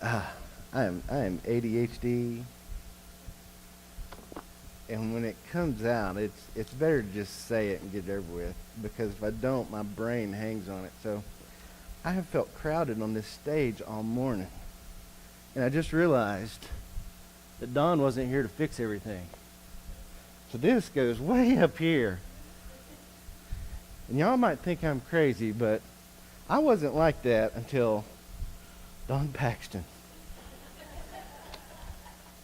I am ADHD, and when it comes out, it's better to just say it and get it over with, because if I don't, my brain hangs on it. So I have felt crowded on this stage all morning, and I just realized that Don wasn't here to fix everything. So this goes way up here. And y'all might think I'm crazy, but I wasn't like that until Don Paxton.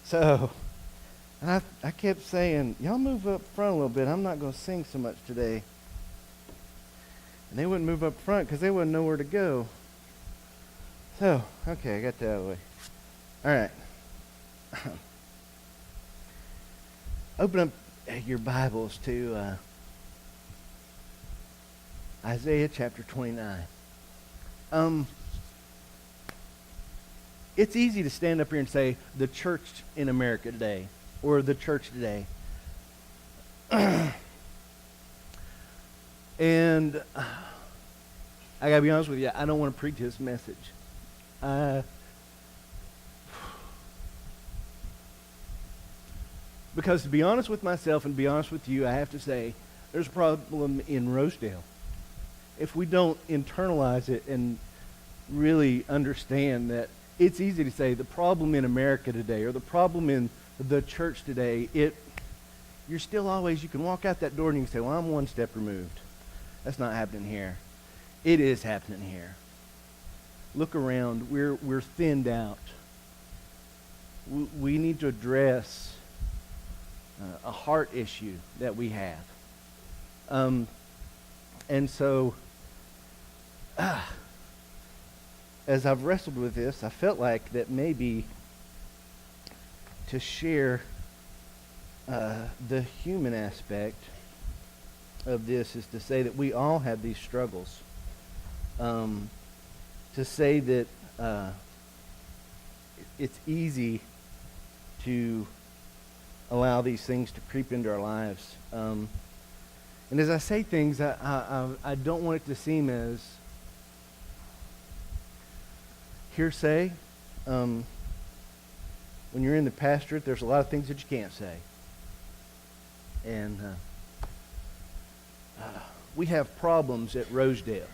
So I kept saying, y'all move up front a little bit. I'm not going to sing so much today. And they wouldn't move up front because they wouldn't know where to go. So, okay, I got that out of the way. All right. Open up your Bibles to Isaiah chapter 29. It's easy to stand up here and say, the church in America today, or the church today. And I got to be honest with you, I don't want to preach this message. Because to be honest with myself and be honest with you, I have to say, there's a problem in Rosedale. If we don't internalize it and really understand that it's easy to say the problem in America today or the problem in the church today, you're still always, you can walk out that door and you can say, well, I'm one step removed. That's not happening here. It is happening here. Look around. We're thinned out. We need to address a heart issue that we have. And so, as I've wrestled with this, I felt like that maybe to share the human aspect of this is to say that we all have these struggles. To say that it's easy to allow these things to creep into our lives. And as I say things, I don't want it to seem as hearsay. When you're in the pastorate, there's a lot of things that you can't say. And we have problems at Rosedale.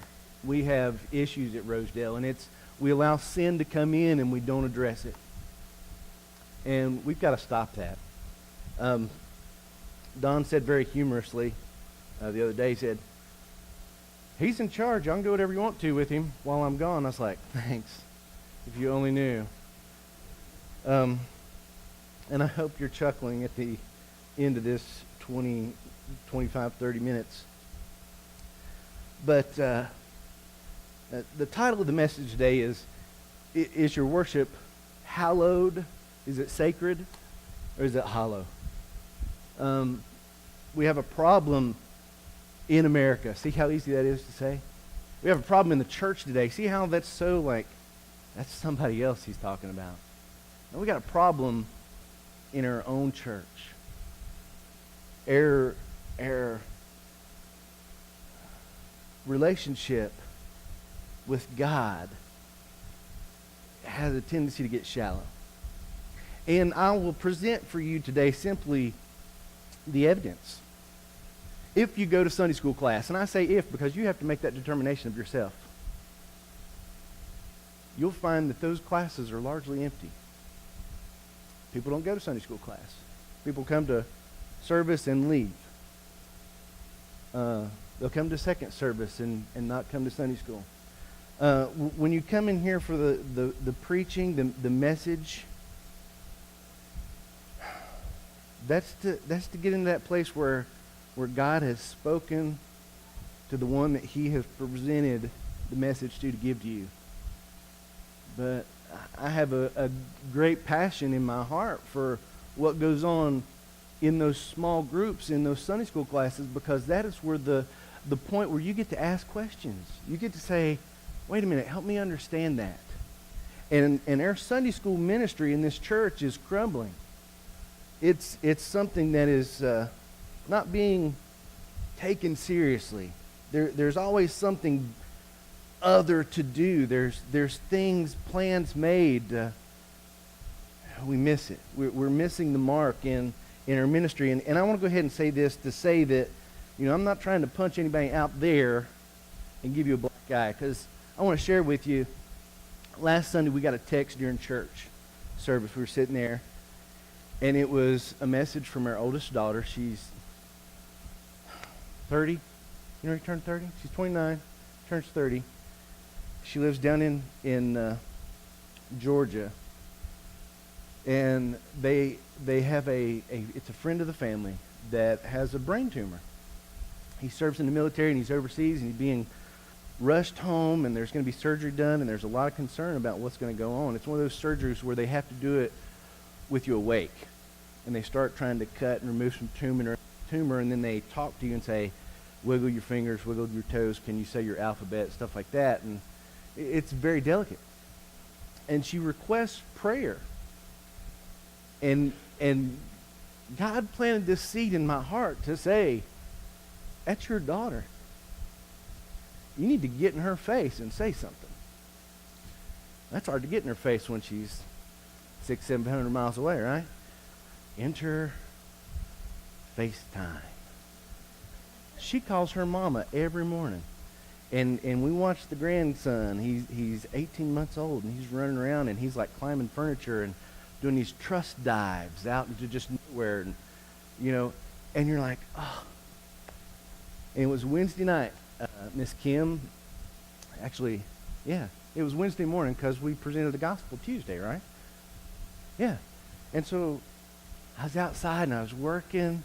We have issues at Rosedale, and we allow sin to come in and we don't address it. And we've got to stop that. Don said very humorously the other day, he said, he's in charge. I can do whatever you want to with him while I'm gone. I was like, thanks. If you only knew. And I hope you're chuckling at the end of this 20, 25, 30 minutes. But the title of the message today is your worship hallowed? Is it sacred? Or is it hollow? We have a problem in America. See how easy that is to say? We have a problem in the church today. See how that's so like, that's somebody else he's talking about. And we got a problem in our own church. Our relationship with God has a tendency to get shallow. And I will present for you today simply the evidence. If you go to Sunday school class, and I say if because you have to make that determination of yourself, you'll find that those classes are largely empty. People don't go to Sunday school class. People come to service and leave. They'll come to second service and not come to Sunday school. When you come in here for the preaching, the message, that's to get into that place where God has spoken to the one that he has presented the message to give to you. But I have a great passion in my heart for what goes on in those small groups, in those Sunday school classes, because that is where the point where you get to ask questions. You get to say, wait a minute, help me understand that. And our Sunday school ministry in this church is crumbling. It's something that is not being taken seriously. There's always something other to do. There's things, plans made. We miss it. We're missing the mark in our ministry. And I want to go ahead and say this to say that, I'm not trying to punch anybody out there and give you a black eye, because I want to share with you, last Sunday we got a text during church service. We were sitting there, and it was a message from our oldest daughter. She's 30. She turned 30? She's 29, turns 30. She lives down in Georgia. And they have it's a friend of the family that has a brain tumor. He serves in the military, and he's overseas, and he's being rushed home, and there's going to be surgery done, and there's a lot of concern about what's going to go on. It's one of those surgeries where they have to do it with you awake. And they start trying to cut and remove some tumor, and then they talk to you and say, wiggle your fingers, wiggle your toes, can you say your alphabet, stuff like that. And it's very delicate. And she requests prayer. And God planted this seed in my heart to say, that's your daughter. You need to get in her face and say something. That's hard to get in her face when she's 600-700 miles away, right? Enter FaceTime. She calls her mama every morning. And we watch the grandson. He's 18 months old, and he's running around, and he's like climbing furniture and doing these truss dives out into just nowhere. And, and you're like, oh. And it was Wednesday night. Miss Kim, actually, yeah, it was Wednesday morning because we presented the gospel Tuesday, right? Yeah. And so I was outside and I was working,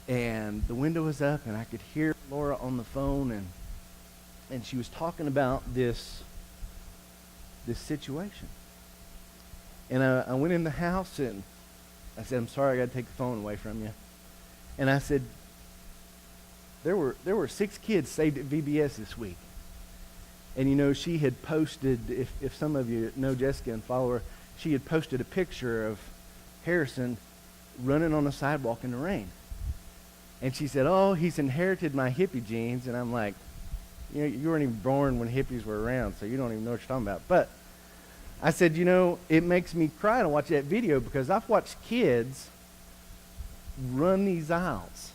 and the window was up, and I could hear Laura on the phone, and she was talking about this situation. And I went in the house, and I said, I'm sorry, I got to take the phone away from you. And I said, there were 6 kids saved at VBS this week. And she had posted, if some of you know Jessica and follow her, she had posted a picture of Harrison running on the sidewalk in the rain. And she said, oh, he's inherited my hippie genes. And I'm like, you weren't even born when hippies were around, so you don't even know what you're talking about. But I said, it makes me cry to watch that video, because I've watched kids run these aisles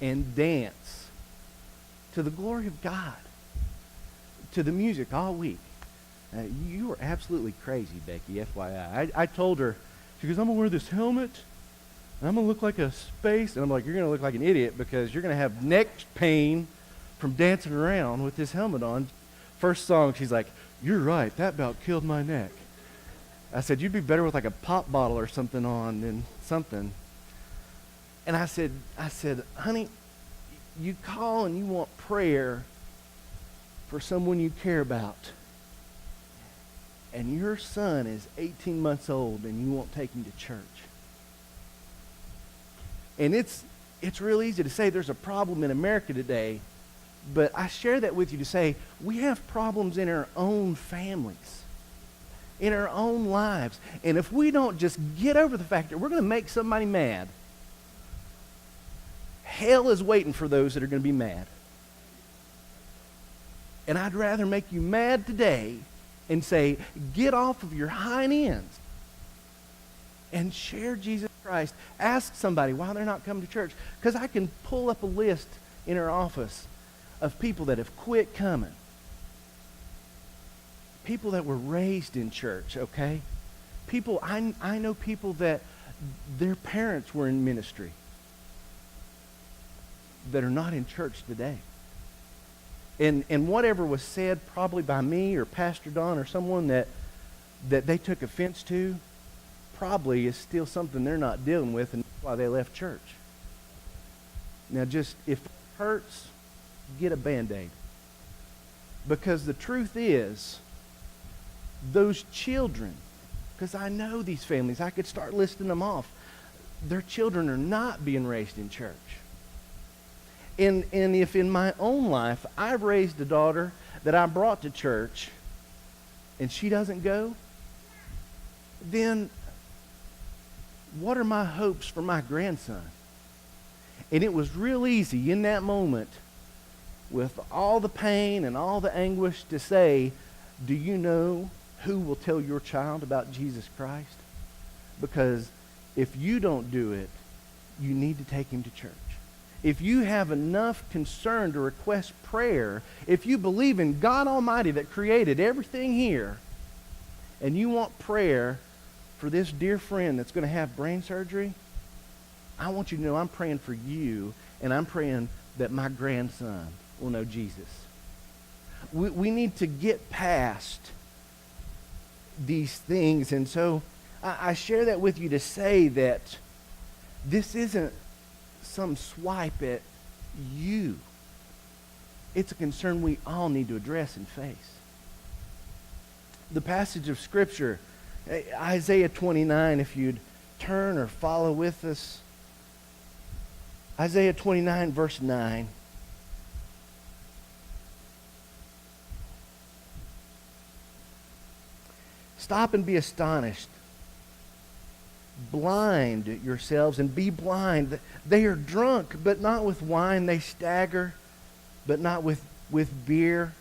and dance to the glory of God, to the music all week. You were absolutely crazy, Becky, FYI. I told her, she goes, I'm going to wear this helmet, and I'm going to look like a space. And I'm like, you're going to look like an idiot, because you're going to have neck pain from dancing around with this helmet on. First song, she's like, you're right, that about killed my neck. I said, you'd be better with like a pop bottle or something on than something. And I said, honey, you call and you want prayer for someone you care about, and your son is 18 months old and you won't take him to church. And it's real easy to say there's a problem in America today, but I share that with you to say we have problems in our own families, in our own lives. And if we don't just get over the fact that we're going to make somebody mad, hell is waiting for those that are going to be mad. And I'd rather make you mad today and say, get off of your hind ends and share Jesus Christ. Ask somebody why they're not coming to church. Because I can pull up a list in our office of people that have quit coming. People that were raised in church, okay? People, I know people that their parents were in ministry that are not in church today. And whatever was said probably by me or Pastor Don or someone that they took offense to probably is still something they're not dealing with, and that's why they left church. Now just, if it hurts, get a Band-Aid. Because the truth is, those children, because I know these families, I could start listing them off, their children are not being raised in church. And if in my own life I've raised a daughter that I brought to church and she doesn't go, then what are my hopes for my grandson? And it was real easy in that moment, with all the pain and all the anguish, to say, Do you know who will tell your child about Jesus Christ? Because if you don't do it, you need to take him to church. If you have enough concern to request prayer, if you believe in God Almighty that created everything here, and you want prayer for this dear friend that's going to have brain surgery, I want you to know I'm praying for you, and I'm praying that my grandson will know Jesus. We need to get past these things. And so I share that with you to say that this isn't some swipe at you. It's a concern we all need to address and face. The passage of Scripture, Isaiah 29, if you'd turn or follow with us. Isaiah 29, verse 9. Stop and be astonished. Blind yourselves and be blind. They are drunk, but not with wine. They stagger, but not with beer.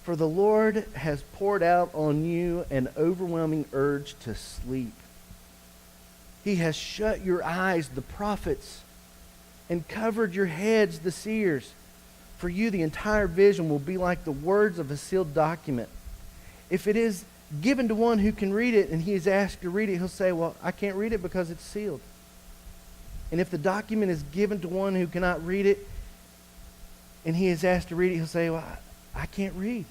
For the Lord has poured out on you an overwhelming urge to sleep. He has shut your eyes, the prophets, and covered your heads, the seers. For you, the entire vision will be like the words of a sealed document. If it is given to one who can read it, and he is asked to read it, he'll say, well, I can't read it because it's sealed. And if the document is given to one who cannot read it, and he is asked to read it, he'll say, well, I can't read.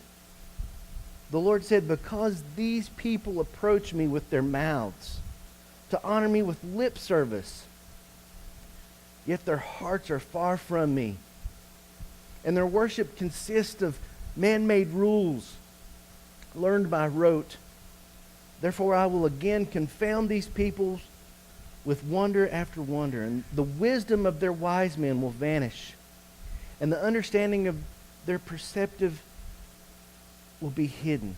The Lord said, because these people approach me with their mouths, to honor me with lip service, yet their hearts are far from me, and their worship consists of man-made rules, learned by rote. Therefore I will again confound these peoples with wonder after wonder, and the wisdom of their wise men will vanish, and the understanding of their perceptive will be hidden.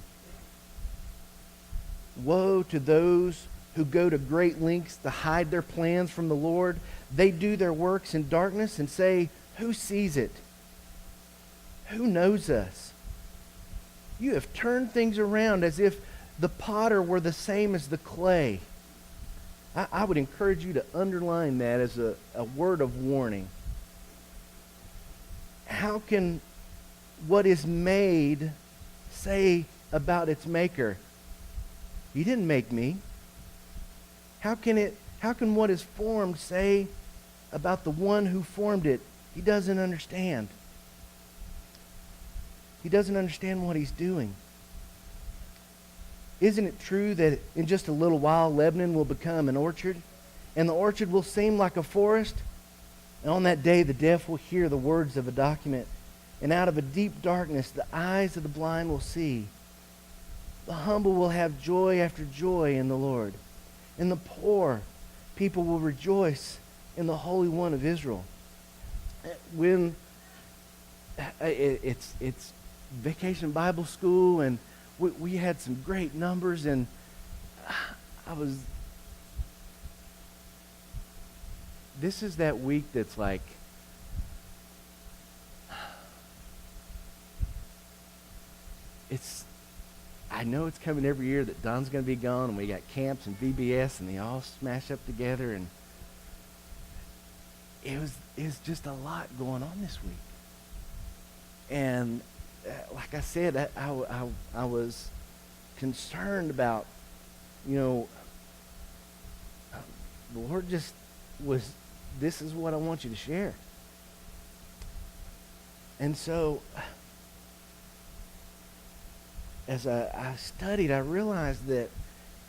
Woe to those who go to great lengths to hide their plans from the Lord. They do their works in darkness and say, who sees it? Who knows us? You have turned things around as if the potter were the same as the clay. I would encourage you to underline that as a word of warning. How can what is made say about its maker, you didn't make me? How can what is formed say about the one who formed it, he doesn't understand? He doesn't understand what he's doing. Isn't it true that in just a little while Lebanon will become an orchard, and the orchard will seem like a forest? And on that day the deaf will hear the words of a document, and out of a deep darkness the eyes of the blind will see. The humble will have joy after joy in the Lord, and the poor people will rejoice in the Holy One of Israel. When it's Vacation Bible School, and we had some great numbers, and this is that week that's like, I know it's coming every year that Don's going to be gone, and we got camps and VBS, and they all smash up together, and it was just a lot going on this week. And like I said, I was concerned about, the Lord just was, this is what I want you to share. And so, as I studied, I realized that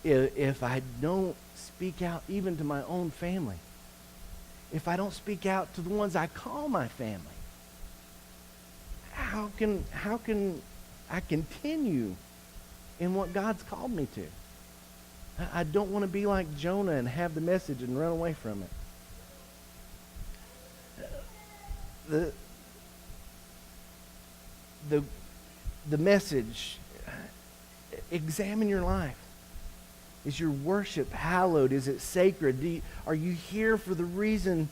if I don't speak out even to my own family, if I don't speak out to the ones I call my family, how can I continue in what God's called me to? I don't want to be like Jonah and have the message and run away from it. The message, examine your life. Is your worship hallowed? Is it sacred? Are you here for the reason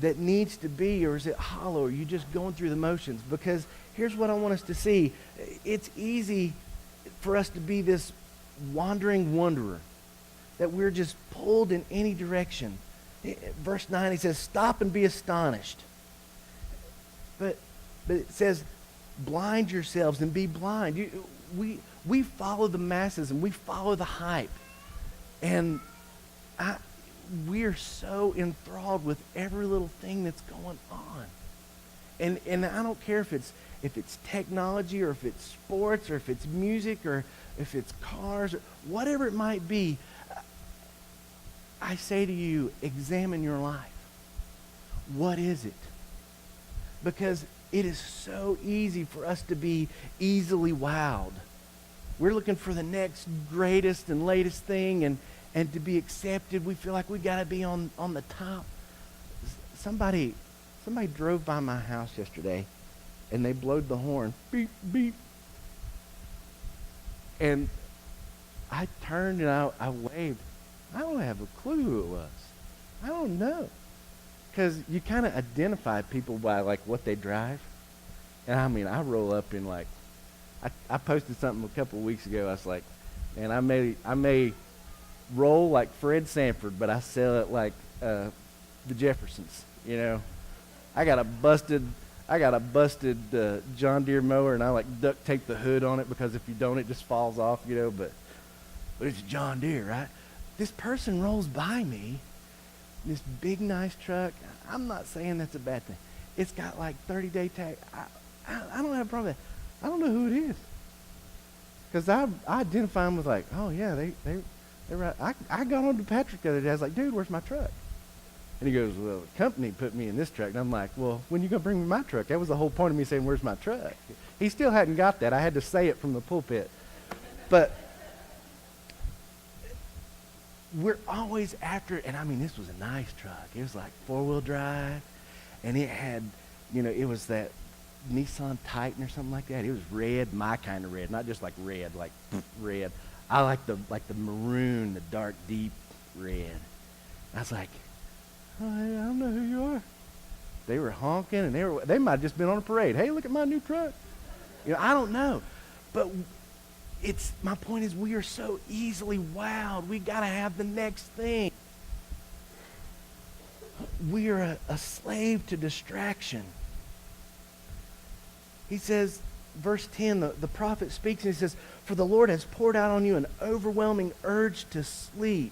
that needs to be, or is it hollow? Are you just going through the motions? Because here's what I want us to see. It's easy for us to be this wandering wanderer, that we're just pulled in any direction. Verse 9, he says, stop and be astonished. But it says, blind yourselves and be blind. We follow the masses and we follow the hype. And we're so enthralled with every little thing that's going on. And I don't care if it's technology, or if it's sports, or if it's music, or if it's cars, or whatever it might be. I say to you, examine your life. What is it? Because it is so easy for us to be easily wowed. We're looking for the next greatest and latest thing, and to be accepted, we feel like we got to be on the top. Somebody drove by my house yesterday, and they blowed the horn. Beep, beep. And I turned and I waved. I don't have a clue who it was. I don't know. Because you kind of identify people by, like, what they drive. And I mean, I roll up in, like, I posted something a couple of weeks ago. I was like, man, I may roll like Fred Sanford, but I sell it like the Jeffersons, you know. I got a busted John Deere mower, and I like duct tape the hood on it, because if you don't, it just falls off, you know. But it's a John Deere, right? This person rolls by me, this big nice truck. I'm not saying that's a bad thing. It's got like 30-day tag. I don't have a problem with that. I don't know who it is, because I identify them with, like, oh yeah, they're right. I got on to Patrick the other day. I was like, dude, where's my truck? And he goes, well, the company put me in this truck. And I'm like, well, when you going to bring me my truck? That was the whole point of me saying, where's my truck? He still hadn't got that. I had to say it from the pulpit. But we're always after it. And I mean, this was a nice truck. It was like 4-wheel drive. And it had, it was that Nissan Titan or something like that. It was red, my kind of red, not just like red, like red. I like the maroon, the dark, deep red. I was like, oh, hey, I don't know who you are. They were honking, and they might have just been on a parade. Hey, look at my new truck. I don't know. But my point is, we are so easily wowed. We got to have the next thing. We are a slave to distraction. He says, verse 10, the prophet speaks, and he says, for the Lord has poured out on you an overwhelming urge to sleep.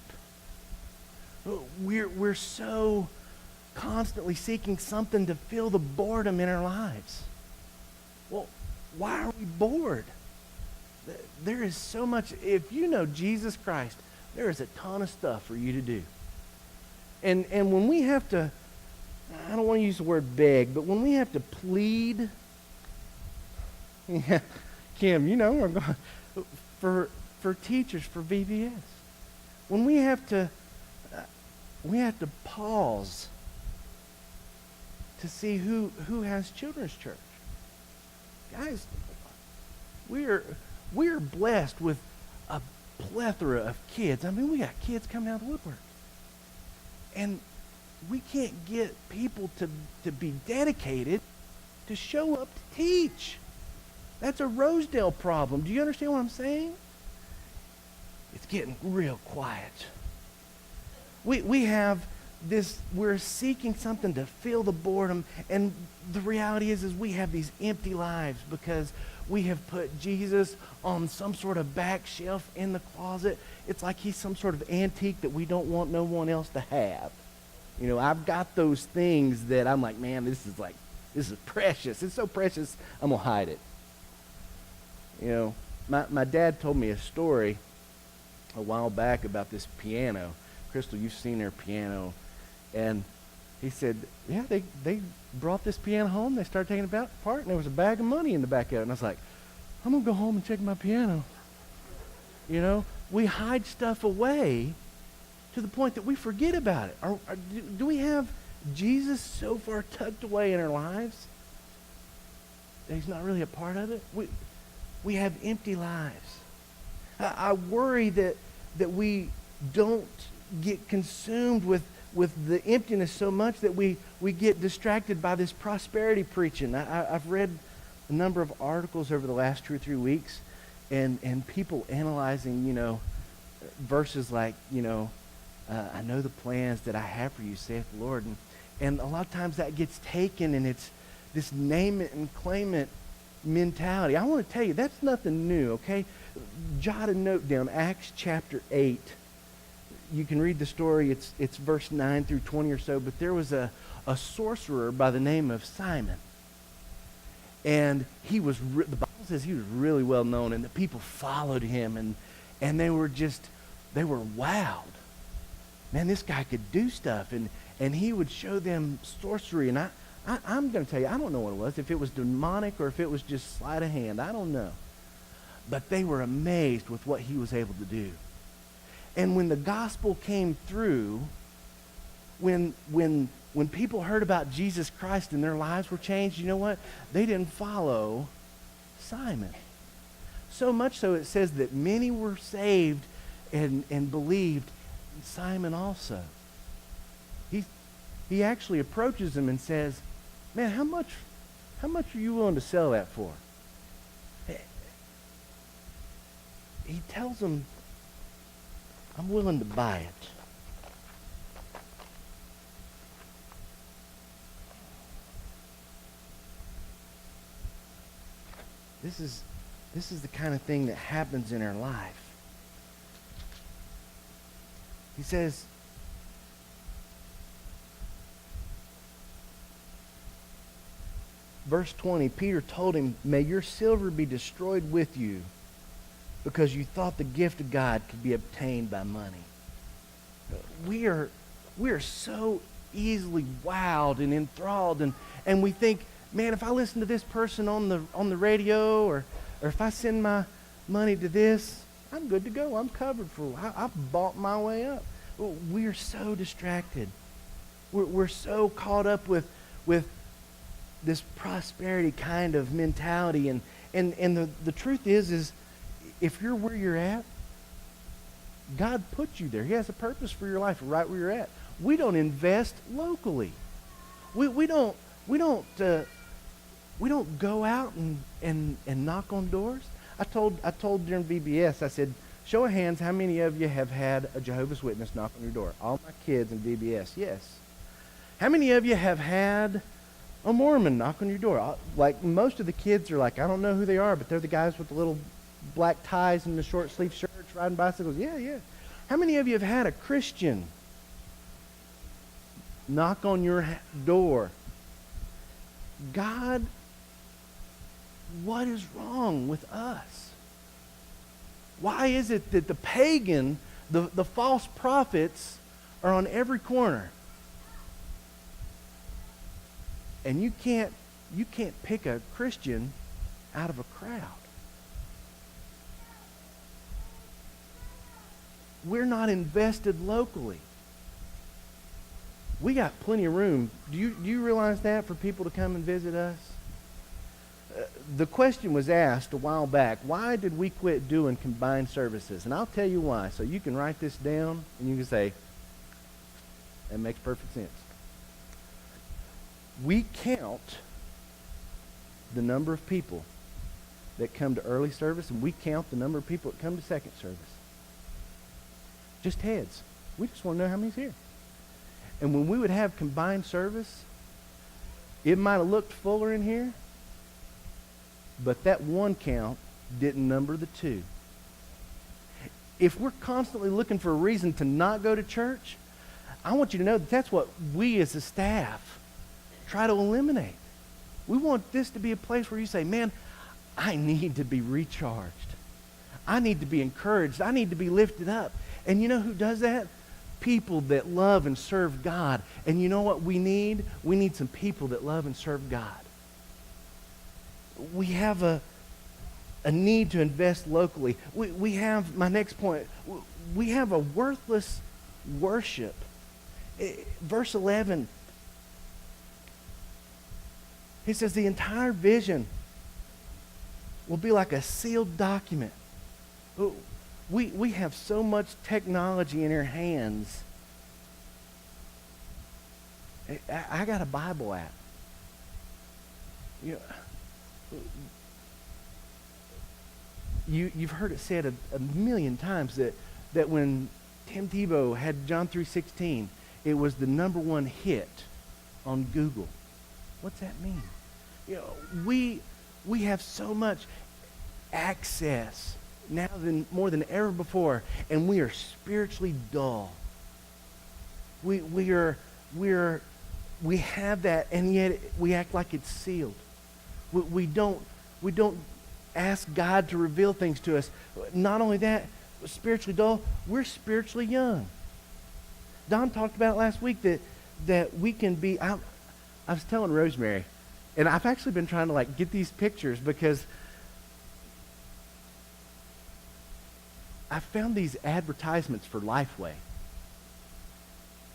We're so constantly seeking something to fill the boredom in our lives. Well, why are we bored? There is so much. If you know Jesus Christ, there is a ton of stuff for you to do. And when we have to, I don't want to use the word beg, but when we have to plead, yeah, Kim, we're going for teachers, for VBS. When we have to pause to see who has children's church. Guys, we are blessed with a plethora of kids. I mean, we got kids coming out of the woodwork. And we can't get people to be dedicated to show up to teach. That's a Rosedale problem. Do you understand what I'm saying? It's getting real quiet. We have this, we're seeking something to fill the boredom, and the reality is we have these empty lives because we have put Jesus on some sort of back shelf in the closet. It's like he's some sort of antique that we don't want no one else to have. I've got those things that I'm like, man, this is precious. It's so precious, I'm going to hide it. My dad told me a story a while back about this piano. Crystal, you've seen their piano. And he said, yeah, they brought this piano home. They started taking it apart, and there was a bag of money in the back of it. And I was like, I'm going to go home and check my piano. We hide stuff away to the point that we forget about it. Do we have Jesus so far tucked away in our lives that he's not really a part of it? We have empty lives. I worry that we don't get consumed with with the emptiness so much that we get distracted by this prosperity preaching. I've read a number of articles over the last 2 or 3 weeks, and people analyzing, verses like, I know the plans that I have for you, saith the Lord. And a lot of times that gets taken, and it's this name it and claim it mentality. I want to tell you, that's nothing new, okay? Jot a note down, Acts chapter 8. You can read the story. It's verse 9 through 20 or so. But there was a sorcerer by the name of Simon. And the Bible says he was really well known, and the people followed him, and they were wowed. Man, this guy could do stuff, and he would show them sorcery. And I'm going to tell you, I don't know what it was, if it was demonic or if it was just sleight of hand. I don't know. But they were amazed with what he was able to do. And when the gospel came through, when people heard about Jesus Christ and their lives were changed, you know what? They didn't follow Simon. So much so it says that many were saved and believed Simon also. He actually approaches him and says, man, how much are you willing to sell that for? He tells him, I'm willing to buy it. This is the kind of thing that happens in our life. He says, verse 20, Peter told him, may your silver be destroyed with you, because you thought the gift of God could be obtained by money. We are so easily wowed and enthralled, and we think, man, if I listen to this person on the radio, or if I send my money to this, I'm good to go. I'm covered for. I've bought my way up. We're so distracted. We're so caught up with this prosperity kind of mentality, and the truth is if you're where you're at, God put you there. He has a purpose for your life right where you're at. We don't invest locally. We don't go out and knock on doors. I told during VBS, I said, show of hands, how many of you have had a Jehovah's Witness knock on your door? All my kids in VBS, yes. How many of you have had a Mormon knock on your door? Like, most of the kids are like, I don't know who they are, but they're the guys with the little black ties and the short sleeve shirts riding bicycles. Yeah. How many of you have had a Christian knock on your door? God, what is wrong with us? Why is it that the pagan, the false prophets are on every corner? And you can't pick a Christian out of a crowd. We're not invested locally. We got plenty of room. Do you realize that, for people to come and visit us? The question was asked a while back, why did we quit doing combined services? And I'll tell you why. So you can write this down and you can say, that makes perfect sense. We count the number of people that come to early service, and we count the number of people that come to second service. Just heads. We just want to know how many's here. And when we would have combined service, it might have looked fuller in here, but that one count didn't number the two. If we're constantly looking for a reason to not go to church, I want you to know that that's what we as a staff try to eliminate. We want this to be a place where you say, man, I need to be recharged. I need to be encouraged. I need to be lifted up. And you know who does that? People that love and serve God. And you know what we need? We need some people that love and serve God. We have a need to invest locally. We have, my next point, we have a worthless worship. Verse 11, he says the entire vision will be like a sealed document. We have so much technology in our hands I got a Bible app. You know, you've heard it said a million times that when Tim Tebow had John 3:16, it was the number one hit on Google. What's that mean? You know, we have so much access now more than ever before, and we are spiritually dull. We have that, and yet we act like it's sealed. We don't ask God to reveal things to us. Not only that, spiritually dull, we're spiritually young. Don talked about last week that we can be. I was telling Rosemary, and I've actually been trying to get these pictures because I found these advertisements for Lifeway.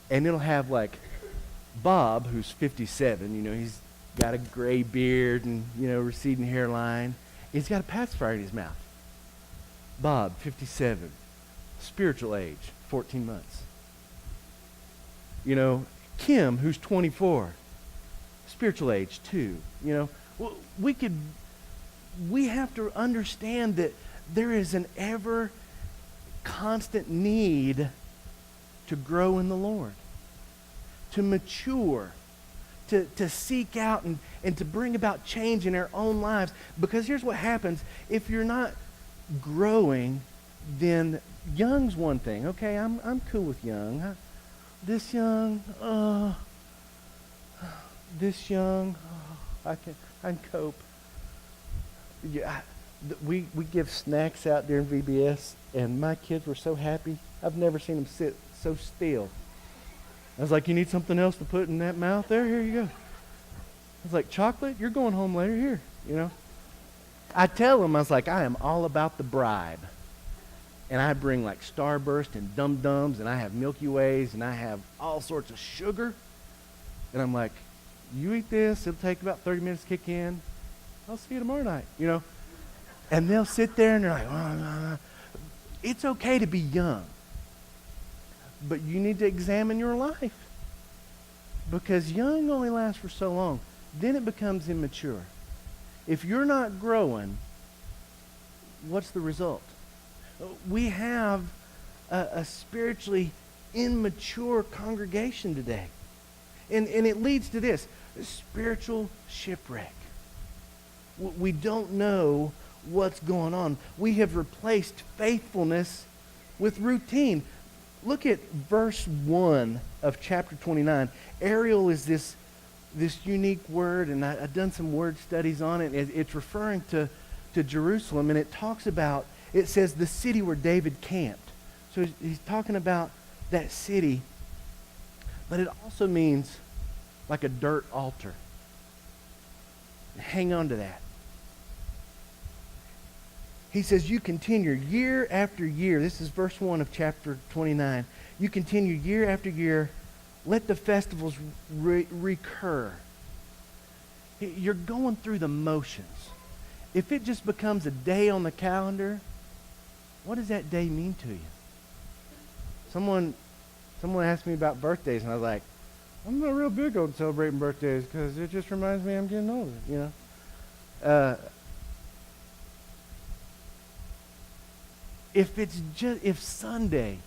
And it'll have Bob, who's 57, he's got a gray beard and, receding hairline. He's got a pacifier in his mouth. Bob, 57, spiritual age, 14 months. Kim, who's 24, spiritual age, 2. We have to understand that there is an ever constant need to grow in the Lord, to mature, to seek out and to bring about change in our own lives. Because here's what happens. If you're not growing, then young's one thing. Okay, I'm cool with young. This young, I can cope. Yeah, we give snacks out during VBS, and my kids were so happy. I've never seen them sit so still. I was like, you need something else to put in that mouth there? Here you go. I was like, chocolate? You're going home later. Here, I tell them, I was like, I am all about the bribe. And I bring Starburst and Dum Dums, and I have Milky Ways, and I have all sorts of sugar. And I'm like, you eat this, it'll take about 30 minutes to kick in. I'll see you tomorrow night, And they'll sit there and they're like, oh. It's okay to be young. But you need to examine your life. Because young only lasts for so long. Then it becomes immature. If you're not growing, what's the result? We have a spiritually immature congregation today. And it leads to this, spiritual shipwreck. We don't know what's going on. We have replaced faithfulness with routine. Look at verse 1 of chapter 29. Ariel is this unique word, and I've done some word studies on it. It's referring to Jerusalem, and it says the city where David camped. So he's talking about that city, but it also means like a dirt altar. Hang on to that. He says, you continue year after year. This is verse 1 of chapter 29. You continue year after year. Let the festivals recur. You're going through the motions. If it just becomes a day on the calendar, what does that day mean to you? Someone asked me about birthdays, and I was like, I'm not real big on celebrating birthdays because it just reminds me I'm getting older, If Sunday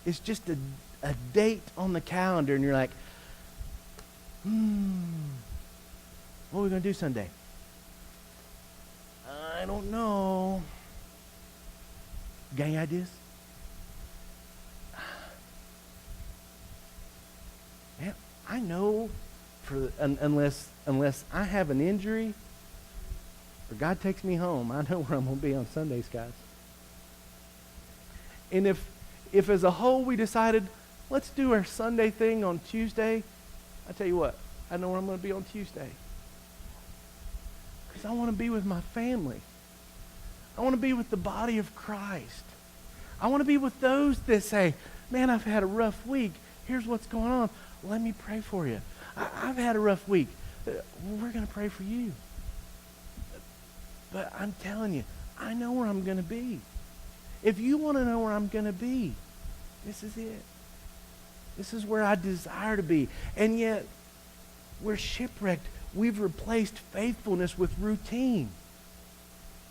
is just a date on the calendar and you're like, what are we going to do Sunday? I don't know. Got any ideas? Man, I know unless I have an injury or God takes me home, I know where I'm going to be on Sundays, guys. And if as a whole we decided, let's do our Sunday thing on Tuesday, I tell you what, I know where I'm going to be on Tuesday. Because I want to be with my family. I want to be with the body of Christ. I want to be with those that say, man, I've had a rough week. Here's what's going on. Let me pray for you. I've had a rough week. We're going to pray for you. But I'm telling you, I know where I'm going to be. If you want to know where I'm going to be, this is it. This is where I desire to be. And yet, we're shipwrecked. We've replaced faithfulness with routine.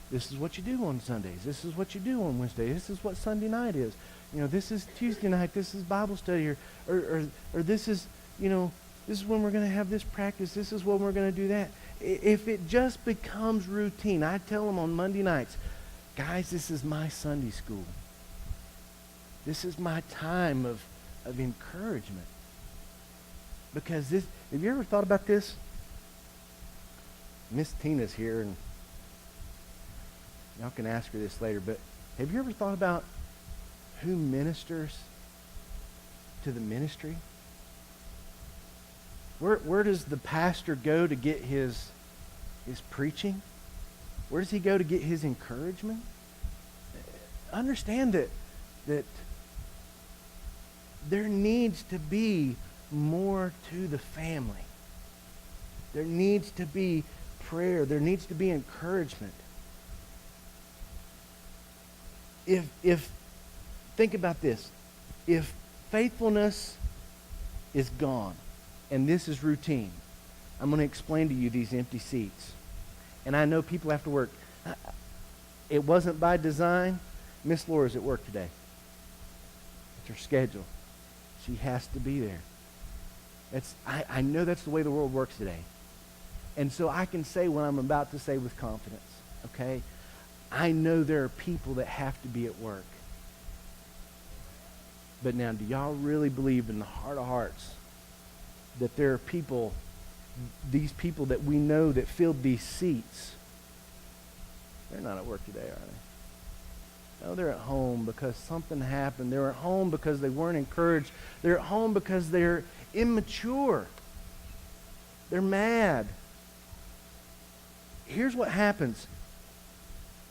This is what you do on Sundays. This is what you do on Wednesdays. This is what Sunday night is. This is Tuesday night. This is Bible study. Or this is, this is when we're going to have this practice. This is when we're going to do that. If it just becomes routine, I tell them on Monday nights, guys, this is my Sunday school. This is my time of encouragement. Because have you ever thought about this? Miss Tina's here, and y'all can ask her this later, but have you ever thought about who ministers to the ministry? Where does the pastor go to get his preaching? Where does he go to get his encouragement? Understand that there needs to be more to the family. There needs to be prayer. There needs to be encouragement. If think about this. If faithfulness is gone, and this is routine, I'm going to explain to you these empty seats. And I know people have to work. It wasn't by design. Miss Laura's at work today. It's her schedule. She has to be there. I know that's the way the world works today. And so I can say what I'm about to say with confidence, okay? I know there are people that have to be at work. But now, do y'all really believe in the heart of hearts that there are people, these people that we know that filled these seats, they're not at work today, are they? No, they're at home because something happened. They're at home because they weren't encouraged. They're at home because they're immature. They're mad. Here's what happens.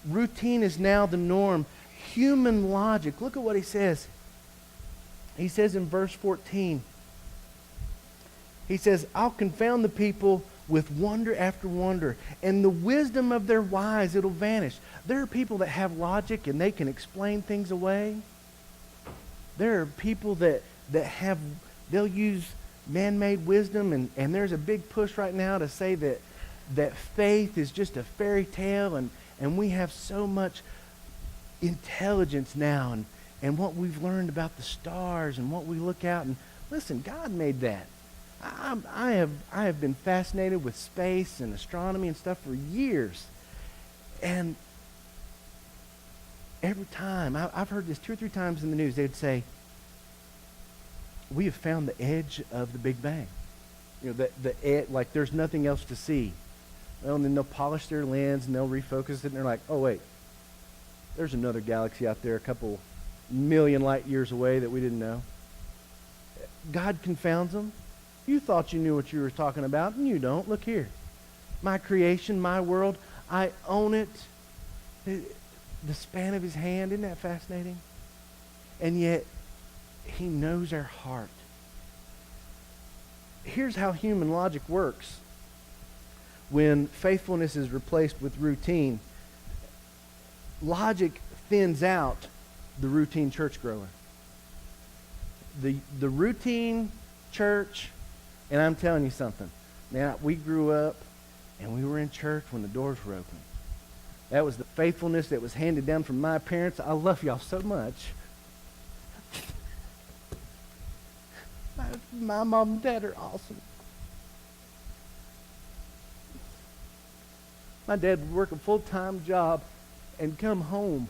Routine is now the norm. Human logic. Look at what he says. He says in verse 14, he says, I'll confound the people with wonder after wonder, and the wisdom of their wise, it'll vanish. There are people that have logic and they can explain things away. There are people that they'll use man-made wisdom, and there's a big push right now to say that faith is just a fairy tale, and we have so much intelligence now, and what we've learned about the stars and what we look out, and listen, God made that. I have been fascinated with space and astronomy and stuff for years. And every time, I've heard this 2 or 3 times in the news, they'd say, we have found the edge of the Big Bang. Like there's nothing else to see. Well, and then they'll polish their lens and they'll refocus it, and they're like, oh, wait, there's another galaxy out there a couple million light years away that we didn't know. God confounds them. You thought you knew what you were talking about, and you don't. Look here. My creation, my world, I own it. The span of his hand, isn't that fascinating? And yet, he knows our heart. Here's how human logic works. When faithfulness is replaced with routine, logic thins out the routine churchgoer. The routine church, and I'm telling you something. Man, we grew up and we were in church when the doors were open. That was the faithfulness that was handed down from my parents. I love y'all so much. My mom and dad are awesome. My dad would work a full-time job and come home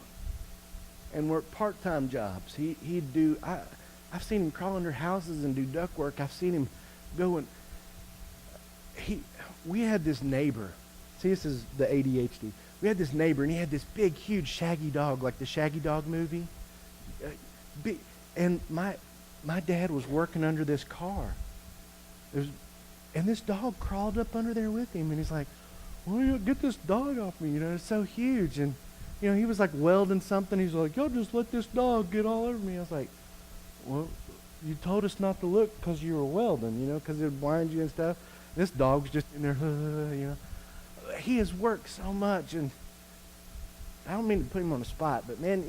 and work part-time jobs. He'd do, I've seen him crawl under houses and do duct work. I've seen him go and, we had this neighbor. See, this is the ADHD. We had this neighbor, and he had this big, huge Shaggy dog, like the Shaggy Dog movie. And my dad was working under this car. And this dog crawled up under there with him, and he's like, well, you get this dog off me, it's so huge. And, he was like welding something. He's like, y'all just let this dog get all over me. I was like, well, you told us not to look because you were welding, because it would blind you and stuff. This dog's just in there, He has worked so much, and I don't mean to put him on the spot, but man,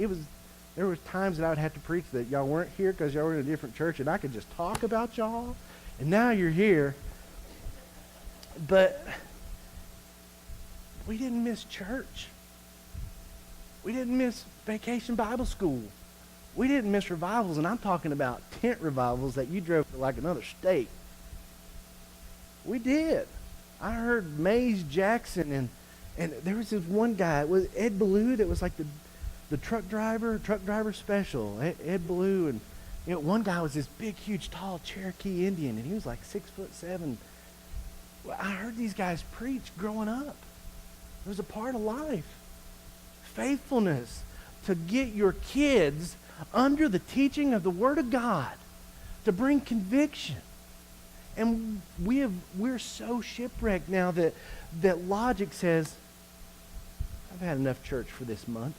There was times that I would have to preach that y'all weren't here because y'all were in a different church, and I could just talk about y'all. And now you're here. But we didn't miss church. We didn't miss Vacation Bible School. We didn't miss revivals, and I'm talking about tent revivals that you drove to like another state. We did. I heard Mays Jackson, and there was this one guy, it was Ed Ballou, that was like the truck driver special, Ed Ballou, and one guy was this big, huge, tall Cherokee Indian, and he was like 6'7". Well, I heard these guys preach growing up. It was a part of life. Faithfulness to get your kids under the teaching of the Word of God, to bring conviction. And we're so shipwrecked now that logic says, I've had enough church for this month.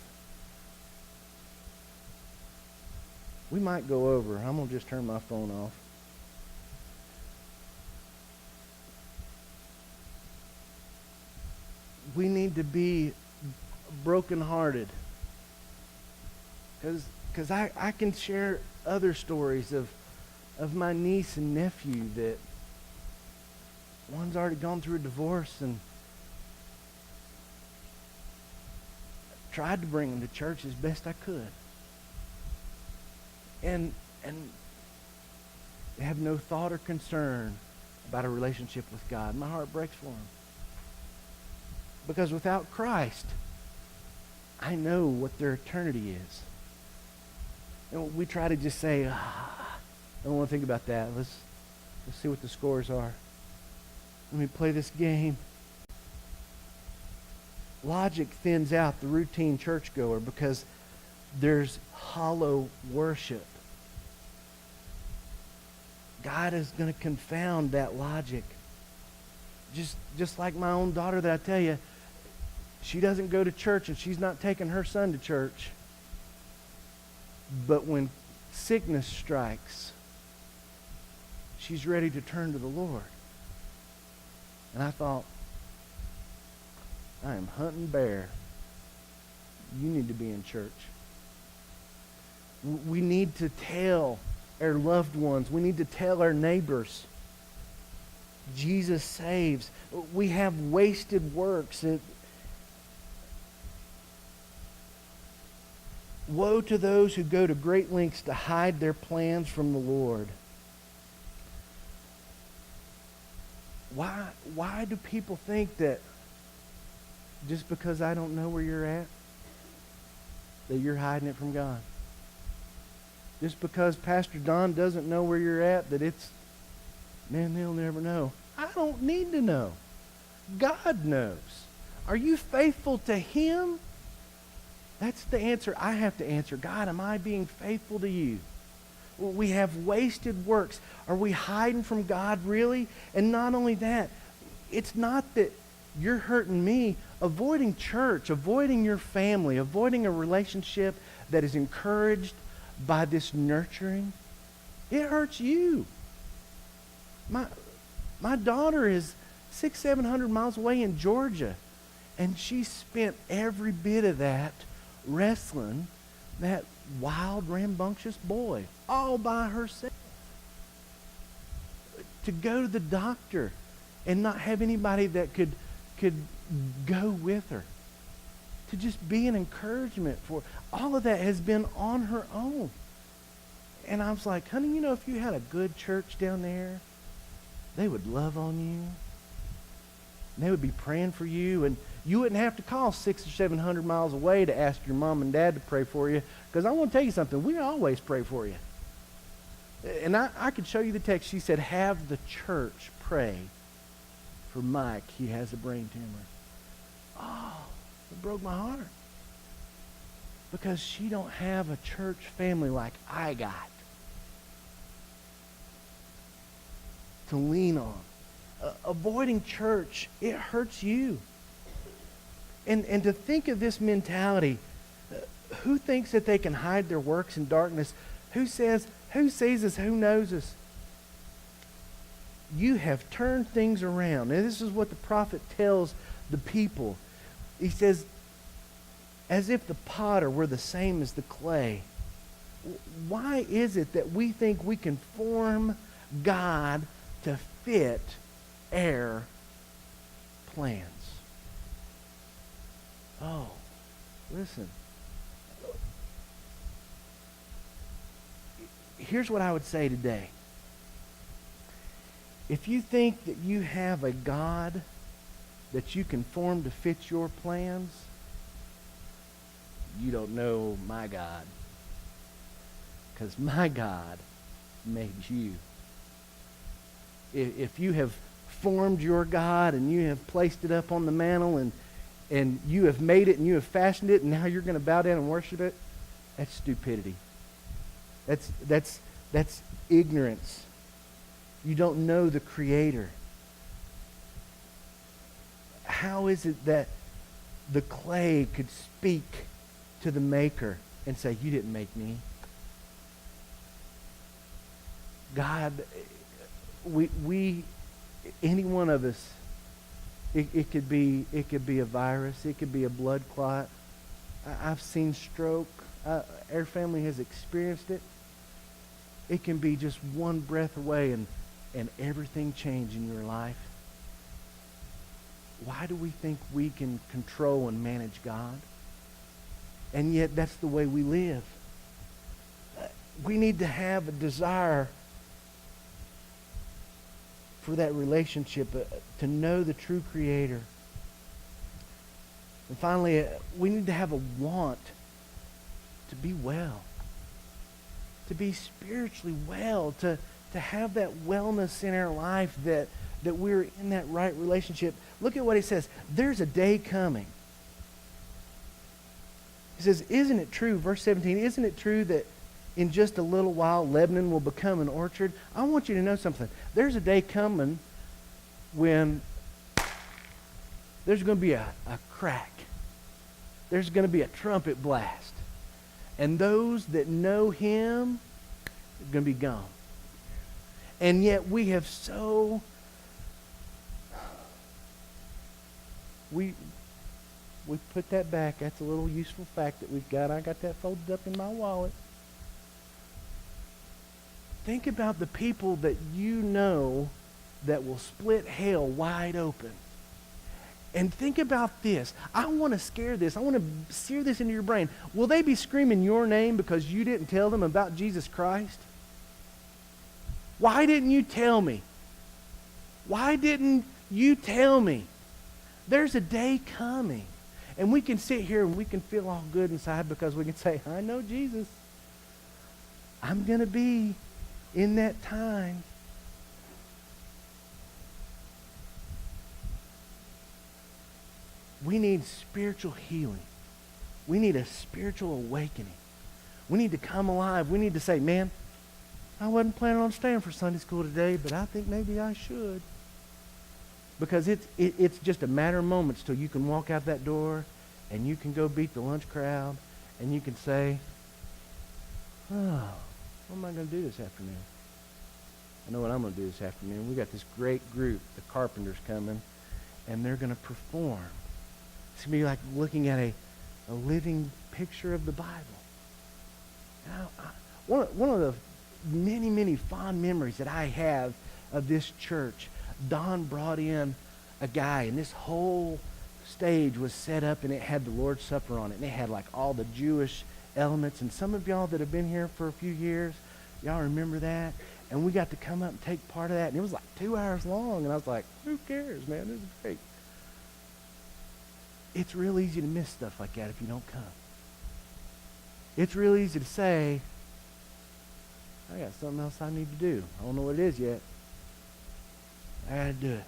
We might go over. I'm going to just turn my phone off. We need to be brokenhearted. Because I can share other stories of my niece and nephew that one's already gone through a divorce, and tried to bring them to church as best I could. And they have no thought or concern about a relationship with God. My heart breaks for them. Because without Christ, I know what their eternity is. And we try to just say, I don't want to think about that. Let's see what the scores are. Let me play this game. Logic thins out the routine churchgoer because there's hollow worship. God is going to confound that logic. Just like my own daughter that I tell you, she doesn't go to church and she's not taking her son to church. But when sickness strikes, she's ready to turn to the Lord. And I thought, I am hunting bear. You need to be in church. We need to tell our loved ones. We need to tell our neighbors. Jesus saves. We have wasted works. Woe to those who go to great lengths to hide their plans from the Lord. Why do people think that just because I don't know where you're at, that you're hiding it from God? Just because Pastor Don doesn't know where you're at, that it's, man, they'll never know. I don't need to know. God knows. Are you faithful to Him? That's the answer I have to answer. God, am I being faithful to you? We have wasted works. Are we hiding from God really? And not only that, it's not that you're hurting me. Avoiding church, avoiding your family, avoiding a relationship that is encouraged by this nurturing, it hurts you. My daughter is 600-700 miles away in Georgia, and she spent every bit of that wrestling that wild, rambunctious boy all by herself. To go to the doctor and not have anybody that could go with her. To just be an encouragement for her. All of that has been on her own. And I was like, honey, if you had a good church down there, they would love on you. And they would be praying for you, and you wouldn't have to call 600 or 700 miles away to ask your mom and dad to pray for you. Because I want to tell you something, we always pray for you. And I could show you the text. She said, have the church pray for Mike. He has a brain tumor. Oh, it broke my heart. Because she don't have a church family like I got to lean on. Avoiding church, it hurts you. And to think of this mentality, who thinks that they can hide their works in darkness? Who sees us, who knows us? You have turned things around. And this is what the prophet tells the people. He says, as if the potter were the same as the clay. Why is it that we think we can form God to fit our plans? Oh, listen. Here's what I would say today. If you think that you have a God that you can form to fit your plans, you don't know my God. Because my God made you. If you have formed your God and you have placed it up on the mantle and you have made it and you have fashioned it and now you're going to bow down and worship it, that's stupidity. That's ignorance. You don't know the Creator. How is it that the clay could speak to the Maker and say, you didn't make me? God, we any one of us, it could be a virus, it could be a blood clot. I've seen stroke. Our family has experienced it. It can be just one breath away and everything change in your life. Why do we think we can control and manage God? And yet that's the way we live. We need to have a desire for that relationship, to know the true Creator. And finally, we need to have a want to be well, to be spiritually well, to have that wellness in our life, that we're in that right relationship. Look at what he says. There's a day coming. He says, isn't it true, verse 17, isn't it true that in just a little while Lebanon will become an orchard? I want you to know something. There's a day coming when there's going to be a crack. There's going to be a trumpet blast. And those that know Him are going to be gone. And yet we have so... We put that back. That's a little useful fact that we've got. I got that folded up in my wallet. Think about the people that you know that will split hell wide open. And think about this. I want to scare this. I want to sear this into your brain. Will they be screaming your name because you didn't tell them about Jesus Christ? Why didn't you tell me? Why didn't you tell me? There's a day coming. And we can sit here and we can feel all good inside because we can say, I know Jesus. I'm going to be in that time. We need spiritual healing. We need a spiritual awakening. We need to come alive. We need to say, man, I wasn't planning on staying for Sunday school today, but I think maybe I should. Because it's just a matter of moments till you can walk out that door and you can go beat the lunch crowd and you can say, oh, what am I going to do this afternoon? I know what I'm going to do this afternoon. We got this great group, the Carpenters, coming, and they're going to perform. It's going to be like looking at a living picture of the Bible. Now, one of the many, many fond memories that I have of this church, Don brought in a guy, and this whole stage was set up, and it had the Lord's Supper on it, and it had like all the Jewish elements. And some of y'all that have been here for a few years, y'all remember that? And we got to come up and take part of that, and it was like 2 hours long, and I was like, who cares, man? This is great. It's real easy to miss stuff like that if you don't come. It's real easy to say, I got something else I need to do. I don't know what it is yet. I got to do it.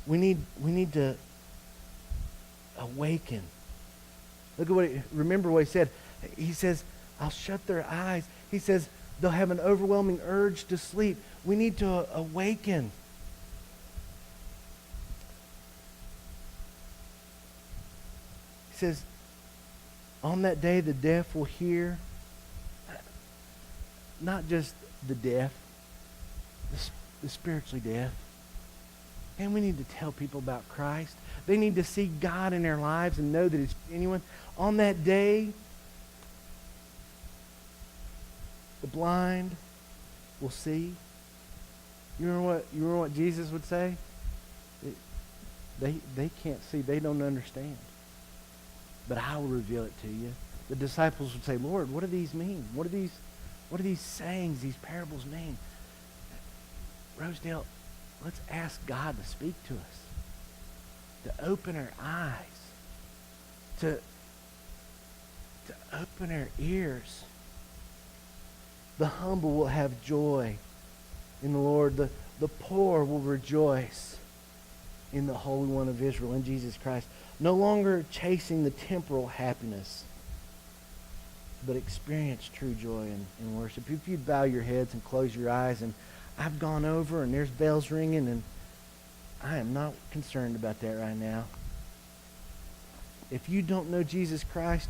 We need to awaken. Look at remember what he said. He says, I'll shut their eyes. He says, they'll have an overwhelming urge to sleep. We need to awaken. He says, on that day the deaf will hear. Not just the deaf, the spiritually deaf. And we need to tell people about Christ. They need to see God in their lives and know that it's genuine. On that day, the blind will see. You remember what Jesus would say? They can't see. They don't understand. But I will reveal it to you. The disciples would say, Lord, what do these mean? What do these sayings, these parables mean? Rosedale, let's ask God to speak to us, to open our eyes, to open our ears. The humble will have joy in the Lord. The poor will rejoice in the Holy One of Israel, in Jesus Christ. No longer chasing the temporal happiness, but experience true joy in worship. If you'd bow your heads and close your eyes, and I've gone over and there's bells ringing, and I am not concerned about that right now. If you don't know Jesus Christ,